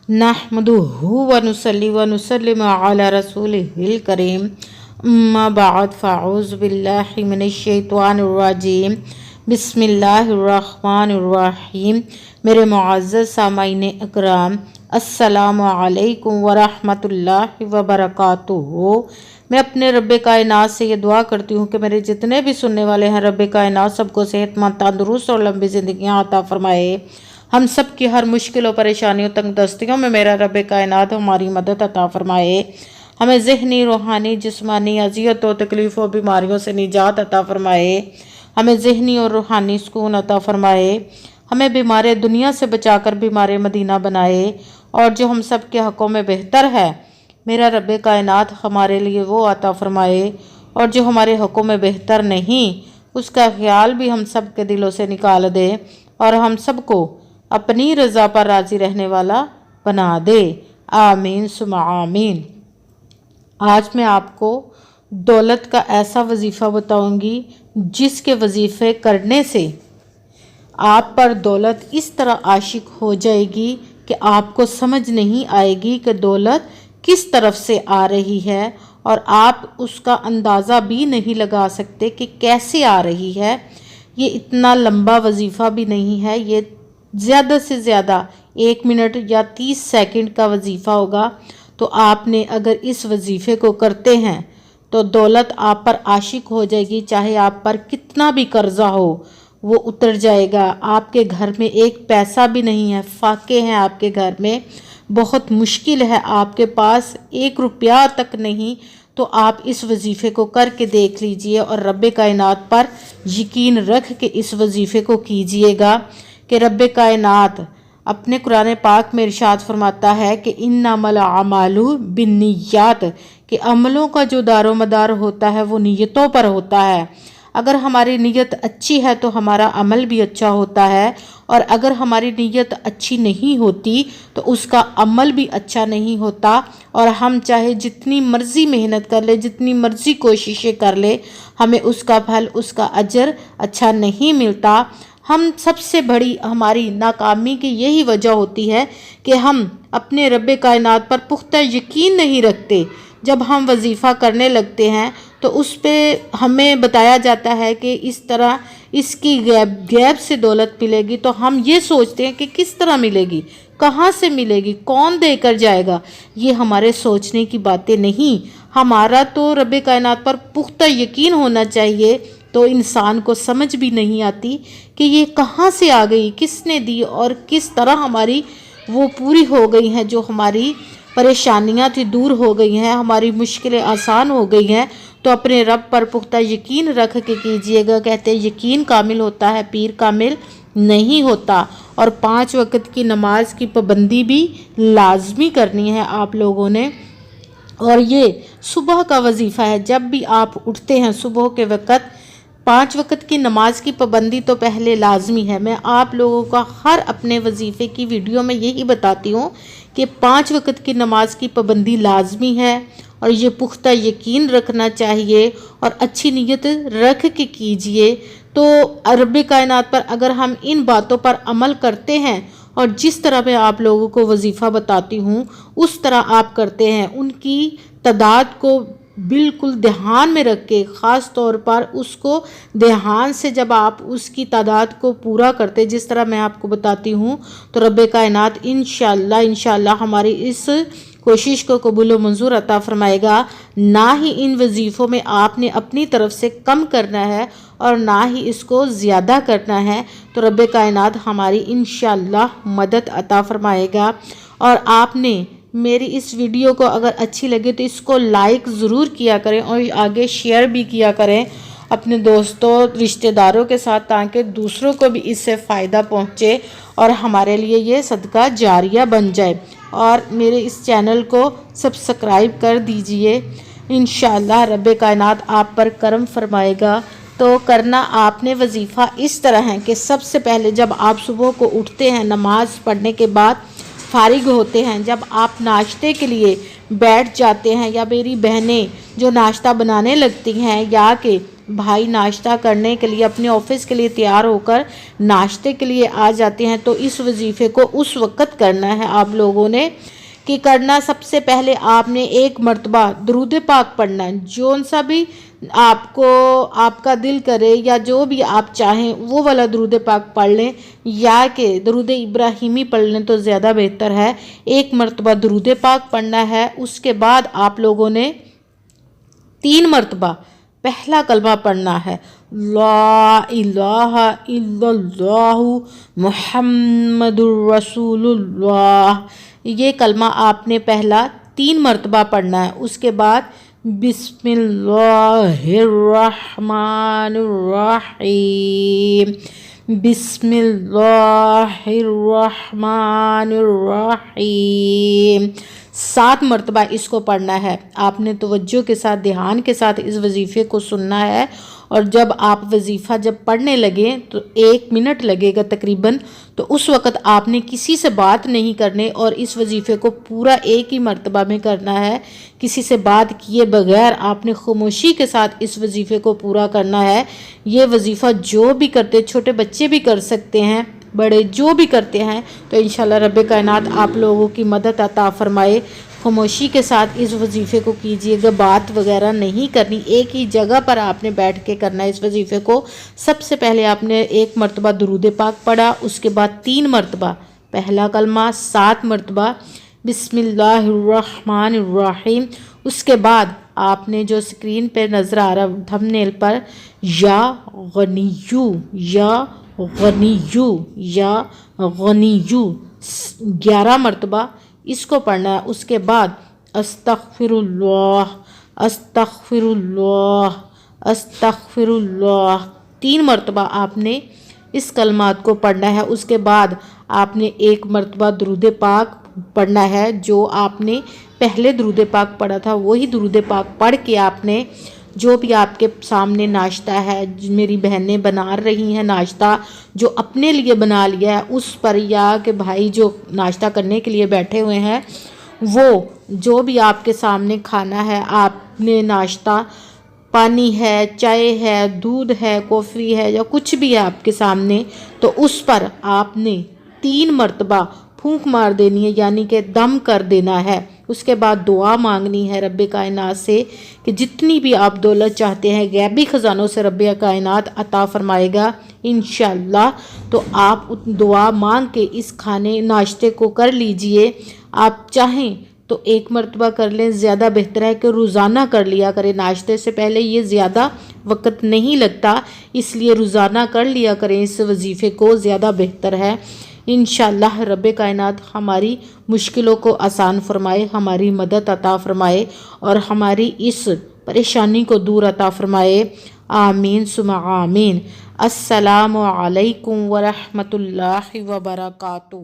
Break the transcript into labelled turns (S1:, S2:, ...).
S1: नहमदुहु व नुसल्ली व नुसल्लिमु अला रसूलिहिल करीम अम्मा बाद फ़अऊज़ु बिल्लाहि मिनश शैतानिर रजीम बिस्मिल्लाहिर रहमानिर रहीम। मेरे मुअज़्ज़ज़ सामाईन इकराम, अस्सलामु अलैकुम व रहमतुल्लाहि व बरकातुहू। मैं अपने रब्बे कायनात से ये दुआ करती हूँ कि मेरे जितने भी सुनने वाले हैं, रब्बे कायनात सबको सेहतमंद, तंदुरुस्त और लंबी ज़िंदगियाँ अता फरमाए। हम सब की हर मुश्किल और परेशानियों, तंगदस्तियों में मेरा रब्बे कायनात हमारी मदद अता फरमाए। हमें ज़हनी, रूहानी, जिस्मानी अज़ियतों, तकलीफ़ों, बीमारियों से निजात अता फरमाए। हमें ज़हनी और रूहानी सुकून अता फरमाए। हमें बीमार दुनिया से बचाकर बीमार मदीना बनाए। और जो हम सब के हक़ों में बेहतर है, मेरा रब्बे कायनात हमारे लिए वो अता फरमाए। और जो हमारे हक़ों में बेहतर नहीं, उसका ख्याल भी हम सब के दिलों से निकाल दे और हम सबको अपनी रज़ा पर राज़ी रहने वाला बना दे। आमीन सुमा आमीन। आज मैं आपको दौलत का ऐसा वजीफ़ा बताऊंगी जिसके वजीफ़े करने से आप पर दौलत इस तरह आशिक हो जाएगी कि आपको समझ नहीं आएगी कि दौलत किस तरफ से आ रही है, और आप उसका अंदाज़ा भी नहीं लगा सकते कि कैसे आ रही है। ये इतना लंबा वजीफ़ा भी नहीं है, ये ज़्यादा से ज़्यादा 1 मिनट या 30 सेकंड का वजीफ़ा होगा। तो आपने अगर इस वजीफ़े को करते हैं तो दौलत आप पर आशिक हो जाएगी। चाहे आप पर कितना भी कर्जा हो, वो उतर जाएगा। आपके घर में एक पैसा भी नहीं है, फाके हैं आपके घर में, बहुत मुश्किल है, आपके पास 1 रुपया तक नहीं। तो आप इस वजीफ़े को करके देख लीजिए और रब्बे कायनात पर यकीन रख के इस वजीफ़े को कीजिएगा कि रब्बे कायनात अपने कुरान पाक में इरशाद फरमाता है कि इन्नमल अमालु बिन्नियात, कि अमलों का जो दारो मदार होता है वो नीयतों पर होता है। अगर हमारी नीयत अच्छी है तो हमारा अमल भी अच्छा होता है, और अगर हमारी नीयत अच्छी नहीं होती तो उसका अमल भी अच्छा नहीं होता। और हम चाहे जितनी मर्ज़ी मेहनत कर ले, जितनी मर्ज़ी कोशिशें कर ले, हमें उसका फल, उसका अजर अच्छा नहीं मिलता। हम सबसे बड़ी हमारी नाकामी की यही वजह होती है कि हम अपने रब्बे कायनात पर पुख्ता यकीन नहीं रखते। जब हम वजीफ़ा करने लगते हैं तो उस पे हमें बताया जाता है कि इस तरह इसकी गैब से दौलत मिलेगी, तो हम ये सोचते हैं कि किस तरह मिलेगी, कहाँ से मिलेगी, कौन देकर जाएगा। ये हमारे सोचने की बातें नहीं, हमारा तो रब्बे कायनात पर पुख्ता यकीन होना चाहिए। तो इंसान को समझ भी नहीं आती कि ये कहाँ से आ गई, किसने दी और किस तरह हमारी वो पूरी हो गई हैं। जो हमारी परेशानियां थी दूर हो गई हैं, हमारी मुश्किलें आसान हो गई हैं। तो अपने रब पर पुख्ता यकीन रख के कीजिएगा। कहते हैं यकीन कामिल होता है, पीर कामिल नहीं होता। और 5 वक्त की नमाज की पाबंदी भी लाजमी करनी है आप लोगों ने। और ये सुबह का वजीफ़ा है, जब भी आप उठते हैं सुबह के वक़्त 5 वक्त की नमाज की पाबंदी तो पहले लाजमी है। मैं आप लोगों का हर अपने वजीफ़े की वीडियो में यही बताती हूँ कि 5 वक्त की नमाज की पाबंदी लाजमी है, और ये पुख्ता यकीन रखना चाहिए और अच्छी नीयत रख के कीजिए। तो रब्बे कायनात पर अगर हम इन बातों पर अमल करते हैं और जिस तरह मैं आप लोगों को वजीफ़ा बताती हूँ उस तरह आप करते हैं, उनकी तादाद को बिल्कुल ध्यान में रख के, ख़ास तौर पर उसको ध्यान से जब आप उसकी तादाद को पूरा करते जिस तरह मैं आपको बताती हूँ, तो रब्बे कायनात इंशाअल्लाह हमारी इस कोशिश को कबूल व मंजूर अता फरमाएगा। ना ही इन वजीफ़ों में आपने अपनी तरफ से कम करना है और ना ही इसको ज़्यादा करना है। तो रब्बे कायनात हमारी इंशाअल्लाह मदद अता फरमाएगा। और आपने मेरी इस वीडियो को अगर अच्छी लगे तो इसको लाइक ज़रूर किया करें और आगे शेयर भी किया करें अपने दोस्तों, रिश्तेदारों के साथ, ताकि दूसरों को भी इससे फ़ायदा पहुँचे और हमारे लिए ये सदका जारिया बन जाए। और मेरे इस चैनल को सब्सक्राइब कर दीजिए। इंशाअल्लाह रब्बे कायनात आप पर करम फरमाएगा। तो करना आपने वजीफ़ा इस तरह है कि सबसे पहले जब आप सुबह को उठते हैं, नमाज़ पढ़ने के बाद फारिग होते हैं, जब आप नाश्ते के लिए बैठ जाते हैं, या मेरी बहनें जो नाश्ता बनाने लगती हैं या कि بھائی ناشتہ کرنے کے لیے اپنے آفس کے لیے تیار ہو کر ناشتے کے لیے آ جاتے ہیں، تو اس وظیفے کو اس وقت کرنا ہے آپ لوگوں نے کہ کرنا سب سے پہلے آپ نے ایک مرتبہ درود پاک پڑھنا ہے، جون سا بھی آپ کا دل کرے یا جو بھی آپ چاہیں وہ والا درود پاک پڑھ لیں، یا کہ درود ابراہیمی پڑھ لیں تو زیادہ بہتر ہے۔ ایک مرتبہ درود پاک پڑھنا ہے، اس کے بعد آپ لوگوں نے 3 مرتبہ پہلا کلمہ پڑھنا ہے، لا الہ الا اللہ محمد الرسول اللہ۔ یہ کلمہ آپ نے پہلا 3 مرتبہ پڑھنا ہے۔ اس کے بعد بسم اللہ الرحمن الرحیم، بسم اللہ الرحمن الرحیم 7 مرتبہ اس کو پڑھنا ہے۔ آپ نے توجہ کے ساتھ دھیان کے ساتھ اس وظیفے کو سننا ہے، اور جب آپ وظیفہ پڑھنے لگیں تو 1 منٹ لگے گا تقریباً، تو اس وقت آپ نے کسی سے بات نہیں کرنے اور اس وظیفے کو پورا ایک ہی مرتبہ میں کرنا ہے، کسی سے بات کیے بغیر آپ نے خاموشی کے ساتھ اس وظیفے کو پورا کرنا ہے۔ یہ وظیفہ جو بھی کرتے، چھوٹے بچے بھی کر سکتے ہیں، بڑے جو بھی کرتے ہیں، تو انشاءاللہ رب کائنات آپ لوگوں کی مدد عطا فرمائے۔ خاموشی کے ساتھ اس وظیفے کو کیجیے گا، بات وغیرہ نہیں کرنی، ایک ہی جگہ پر آپ نے بیٹھ کے کرنا ہے اس وظیفے کو۔ سب سے پہلے آپ نے 1 مرتبہ درود پاک پڑھا، اس کے بعد 3 مرتبہ پہلا کلمہ، 7 مرتبہ بسم اللہ الرحمن الرحیم۔ اس کے بعد آپ نے جو اسکرین پہ نظر آ رہا تھمبنیل پر یا غنیو یا غنیو یا غنیو 11 مرتبہ اس کو پڑھنا ہے۔ اس کے بعد استغفر اللہ استغفر اللہ استغفر اللہ 3 مرتبہ آپ نے اس کلمات کو پڑھنا ہے۔ اس کے بعد آپ نے 1 مرتبہ درود پاک پڑھنا ہے، جو آپ نے پہلے درود پاک پڑھا تھا وہی درود پاک پڑھ کے آپ نے جو بھی آپ کے سامنے ناشتہ ہے، میری بہنیں بنا رہی ہیں ناشتہ، جو اپنے لیے بنا لیا ہے اس پر، یا کہ بھائی جو ناشتہ کرنے کے لیے بیٹھے ہوئے ہیں، وہ جو بھی آپ کے سامنے کھانا ہے، آپ نے ناشتہ پانی ہے، چائے ہے، دودھ ہے، کافی ہے، یا کچھ بھی ہے آپ کے سامنے، تو اس پر آپ نے 3 مرتبہ پھونک مار دینی ہے، یعنی کہ دم کر دینا ہے۔ اس کے بعد دعا مانگنی ہے رب کائنات سے کہ جتنی بھی آپ دولت چاہتے ہیں غیبی خزانوں سے رب کائنات عطا فرمائے گا انشاءاللہ۔ تو آپ دعا مانگ کے اس کھانے ناشتے کو کر لیجئے۔ آپ چاہیں تو 1 مرتبہ کر لیں، زیادہ بہتر ہے کہ روزانہ کر لیا کریں ناشتے سے پہلے، یہ زیادہ وقت نہیں لگتا، اس لیے روزانہ کر لیا کریں اس وظیفے کو، زیادہ بہتر ہے۔ انشاءاللہ رب کائنات ہماری مشکلوں کو آسان فرمائے، ہماری مدد عطا فرمائے اور ہماری اس پریشانی کو دور عطا فرمائے، آمین ثم آمین۔ السلام علیکم ورحمۃ اللہ وبرکاتہ۔